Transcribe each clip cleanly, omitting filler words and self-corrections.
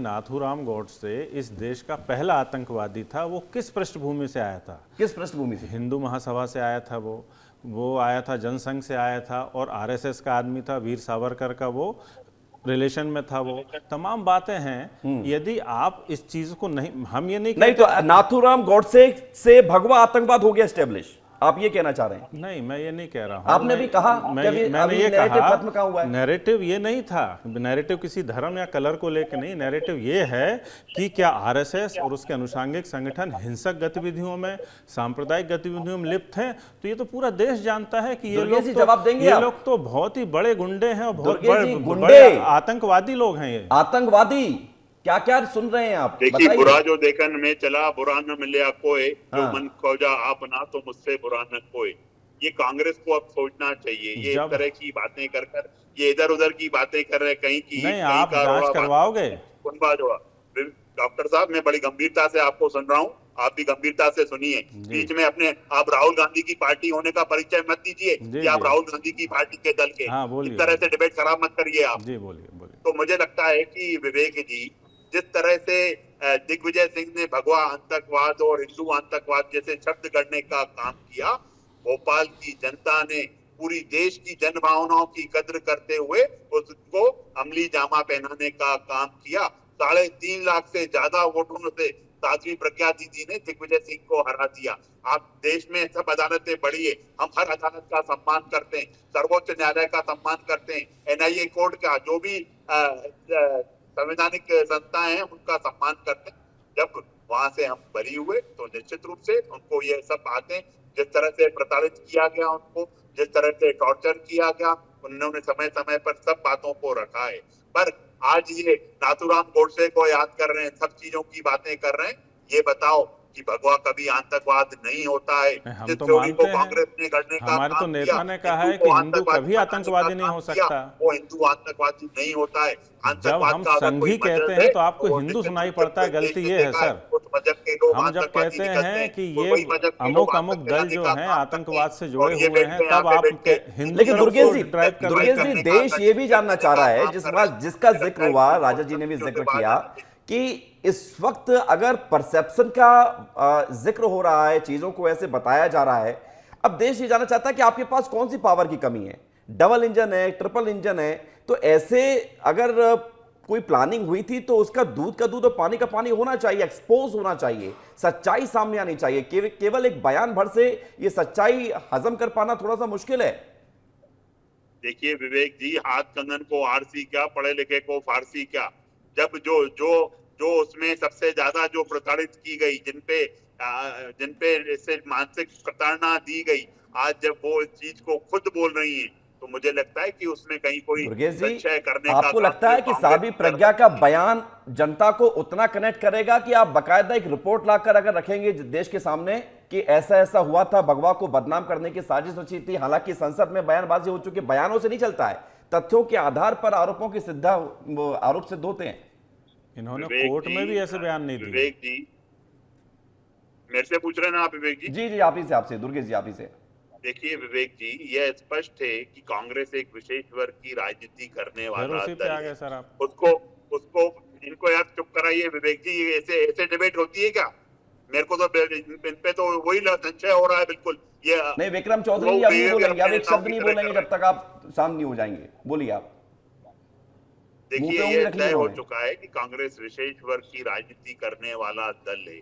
नाथूराम गॉडसे इस देश का पहला आतंकवादी था। वो किस पृष्ठभूमि से आया था? किस पृष्ठभूमि से? हिंदू महासभा से आया था। वो आया था, जनसंघ से आया था, और आरएसएस का आदमी था। वीर सावरकर का वो रिलेशन में था। वो तमाम बातें हैं। यदि आप इस चीज को नहीं, हम ये नहीं तो नाथूराम गॉडसे से भगवा आतंकवाद हो गया स्टेब्लिश, आप ये कहना चाह रहे हैं? नहीं, मैं ये नहीं कह रहा हूं। आपने भी कहा, मैंने ये कहा, नैरेटिव ये नहीं था। नैरेटिव किसी धर्म या कलर को लेकर नहीं, नैरेटिव ये है कि क्या आरएसएस और उसके अनुषंगिक संगठन हिंसक गतिविधियों में, सांप्रदायिक गतिविधियों में लिप्त हैं। तो ये तो पूरा देश जानता है कि ये लोग तो बहुत ही बड़े गुंडे हैं और बहुत बड़े आतंकवादी लोग हैं। ये आतंकवादी क्या क्या सुन रहे हैं आप? देखिए, बुरा जो देखन में चला, बुरा न मिले कोई, जो मन खोजा आपना तो मुझसे बुरा न कोई। ये कांग्रेस को अब सोचना चाहिए। ये इस तरह की बातें कर ये इधर उधर की बातें कर रहे, कहीं की नहीं, आप जांच करवाओगे? डॉक्टर साहब, मैं बड़ी गंभीरता से आपको सुन रहा हूँ, आप भी गंभीरता से सुनिए। बीच में अपने आप राहुल गांधी की पार्टी होने का परिचय मत दीजिए कि आप राहुल गांधी की पार्टी के दल के। इस तरह से डिबेट खराब मत करिए आप। जी बोलिए। तो मुझे लगता है कि विवेक जी, जिस तरह से दिग्विजय सिंह ने भगवा आतंकवाद और हिंदू आतंकवाद जैसे शब्द गढ़ने का काम किया, भोपाल की जनता ने पूरी देश की जन भावनाओं की कद्र करते हुए उसको अमली जामा पहनाने का काम किया। 3.5 लाख से ज्यादा वोटों से साध्वी प्रज्ञा दीदी ने दिग्विजय सिंह को हरा दिया। आप देश में सब अदालतें बढ़ी है, हम हर अदालत का सम्मान करते हैं, सर्वोच्च न्यायालय का सम्मान करते हैं, एनआईए कोर्ट का, जो भी संवैधानिक संस्थाएं हैं उनका सम्मान करते हैं। जब वहां से हम बरी हुए तो निश्चित रूप से उनको ये सब बातें, जिस तरह से प्रताड़ित किया गया, उनको जिस तरह से टॉर्चर किया गया, उन्होंने समय समय पर सब बातों को रखा है। पर आज ये नाथूराम गॉडसे को याद कर रहे हैं, सब चीजों की बातें कर रहे हैं। ये बताओ कि भगवा कभी आतंकवाद नहीं होता है। हम तो मानते हैं, कांग्रेस ने गढ़ने का हमारे तो नेता ने कहा है कि हिंदू कभी आतंकवादी नहीं हो सकता। वो हिंदू आतंकवादी नहीं होता है। जब हम संघी कहते हैं तो आपको हिंदू सुनाई पड़ता है, गलती ये है सर। हम जब कहते हैं कि ये अमुक दल जो हैं आतंकवाद से जुड़े हुए हैं, तब आप हिंदू। लेकिन दुर्गेश जी, देश ये भी जानना चाह रहा है, जिसका जिक्र हुआ, राजा जी ने भी जिक्र किया कि इस वक्त अगर परसेप्शन का जिक्र हो रहा है, चीजों को ऐसे बताया जा रहा है, अब देश ये जानना चाहता है कि आपके पास कौन सी पावर की कमी है? डबल इंजन है, ट्रिपल इंजन है, तो ऐसे अगर कोई प्लानिंग हुई थी तो उसका दूध का दूध और पानी का पानी होना चाहिए, एक्सपोज होना चाहिए, सच्चाई सामने आनी चाहिए। केवल एक बयान भर से ये सच्चाई हजम कर पाना थोड़ा सा मुश्किल है। देखिए विवेक जी, हाथ कंगन को आरसी क्या, पढ़े लिखे को फारसी क्या। जब जो उसमें सबसे ज्यादा जो प्रताड़ित की गई, जिन पे इससे मानसिक प्रताड़ना दी गई, आज जब वो इस चीज को खुद बोल रही हैं, तो मुझे लगता है कि उसमें कहीं कोई संशय करने का। आपको लगता है कि साध्वी प्रज्ञा का बयान जनता को उतना कनेक्ट करेगा कि आप बाकायदा एक रिपोर्ट लाकर अगर रखेंगे देश के सामने कि ऐसा ऐसा हुआ था, भगवा को बदनाम करने की साजिश रची थी? हालांकि संसद में बयानबाजी हो चुकी, बयानों से नहीं चलता है, तथ्यों के आधार पर आरोपों की आरोप सिद्ध होते हैं। इन्होंने कोर्ट में भी ऐसे बयान नहीं दिए। विवेक जी, मेरे से पूछ रहे हैं ना आप विवेक जी? जी आप ही से, आपसे दुर्गेश जी, आप ही से। देखिए विवेक जी, यह स्पष्ट है कि कांग्रेस एक विशेष वर्ग की राजनीति करने वाला दल है। सर आप उसको इनको यार चुप कराइए विवेक जी। ऐसे डिबेट होती है क्या? मेरे को तो इन पे तो वही संशय हो रहा है बिल्कुल। ये नहीं, विक्रम चौधरी अभी बोलेंगे, आप एक शब्द नहीं बोलेंगे जब तक आप शांत नहीं हो जाएंगे। बोलिए आप। देखिए, ये तय हो चुका है कि कांग्रेस विशेष वर्ग की राजनीति करने वाला दल है,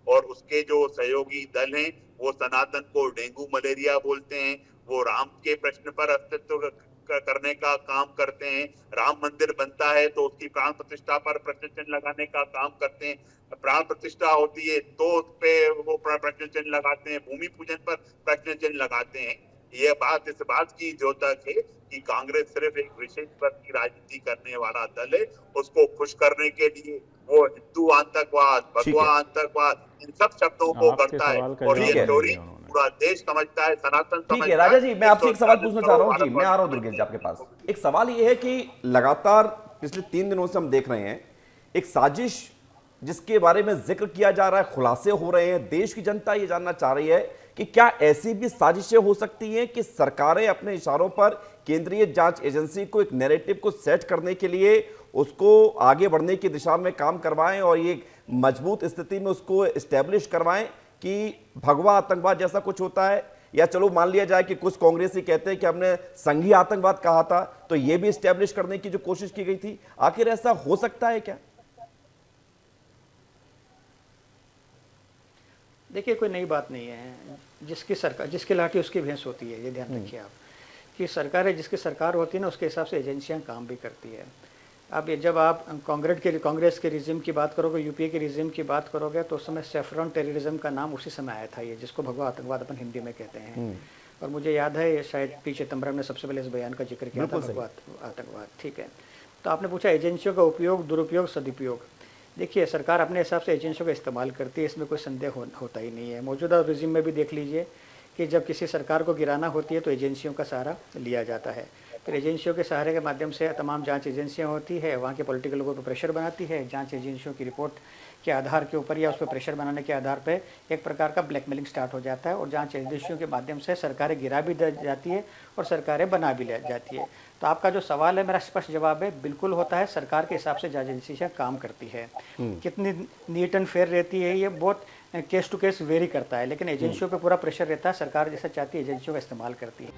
और उसके जो सहयोगी दल हैं वो सनातन को डेंगू मलेरिया बोलते हैं, वो राम के प्रश्न पर अस्तित्व करने का काम करते हैं। राम मंदिर बनता है तो उसकी प्राण प्रतिष्ठा पर प्रश्न चिन्ह लगाने का काम करते हैं। प्राण प्रतिष्ठा होती है तो उस पे वो प्रश्न चिन्ह लगाते हैं, भूमि पूजन पर प्रश्न चिन्ह लगाते हैं। ये बात इस बात की द्योतक है कि कांग्रेस सिर्फ एक विशेष वर्ग की राजनीति करने वाला दल है। उसको खुश करने के लिए वो हिंदू आतंकवाद, भगवा आतंकवाद, इन सब शब्दों को करता है, और ये चोरी पूरा देश समझता है, सनातन समझता है। ठीक है राजा जी, मैं आपसे एक सवाल पूछना चाह रहा हूँ जी, मैं आ रहा हूँ दुर्गेश जी आपके पास। एक सवाल ये है कि लगातार पिछले 3 दिनों से हम देख रहे हैं एक साजिश जिसके बारे में जिक्र किया जा रहा है, खुलासे हो रहे हैं। देश की जनता ये जानना चाह रही है कि क्या ऐसी भी साजिशें हो सकती हैं कि सरकारें अपने इशारों पर केंद्रीय जांच एजेंसी को एक नैरेटिव को सेट करने के लिए उसको आगे बढ़ने की दिशा में काम करवाएं और ये मजबूत स्थिति में उसको एस्टेब्लिश करवाएं कि भगवा आतंकवाद जैसा कुछ होता है, या चलो मान लिया जाए कि कुछ कांग्रेसी कहते हैं कि हमने संघीय आतंकवाद कहा था, तो ये भी एस्टेब्लिश करने की जो कोशिश की गई थी, आखिर ऐसा हो सकता है क्या? देखिए, कोई नई बात नहीं है। जिसकी सरकार, जिसकी लाठी उसकी भैंस होती है, ये ध्यान रखिए आप कि सरकार है, जिसकी सरकार होती है ना, उसके हिसाब से एजेंसियां काम भी करती है। अब ये जब आप कांग्रेस के रिजिम की बात करोगे, यूपीए के रिजिम की बात करोगे, तो उस समय सेफ्रॉन टेररिज्म का नाम उसी समय आया था, ये जिसको भगवा आतंकवाद अपन हिंदी में कहते हैं। और मुझे याद है शायद पी चिदम्बरम ने सबसे पहले इस बयान का जिक्र किया था, भगवा आतंकवाद। ठीक है, तो आपने पूछा एजेंसियों का उपयोग, दुरुपयोग, सदुपयोग। देखिए, सरकार अपने हिसाब से एजेंसियों का इस्तेमाल करती है, इसमें कोई संदेह होता ही नहीं है। मौजूदा रिजिम में भी देख लीजिए कि जब किसी सरकार को गिराना होती है तो एजेंसियों का सहारा लिया जाता है। फिर एजेंसियों के सहारे के माध्यम से तमाम जांच एजेंसियां होती है, वहाँ के पॉलिटिकल लोगों पर प्रेशर बनाती है, जांच एजेंसियों की रिपोर्ट के आधार के ऊपर या उस पर प्रेशर बनाने के आधार पर एक प्रकार का ब्लैकमेलिंग स्टार्ट हो जाता है और जांच एजेंसियों के माध्यम से सरकारें गिरा भी जाती है और सरकारें बना भी जाती है। तो आपका जो सवाल है, मेरा स्पष्ट जवाब है, बिल्कुल होता है। सरकार के हिसाब से जांच एजेंसियां काम करती है। कितनी नीट एंड फेयर रहती है, ये बहुत केस टू केस वेरी करता है, लेकिन एजेंसियों पे पूरा प्रेशर रहता है। सरकार जैसा चाहती है एजेंसियों का इस्तेमाल करती है।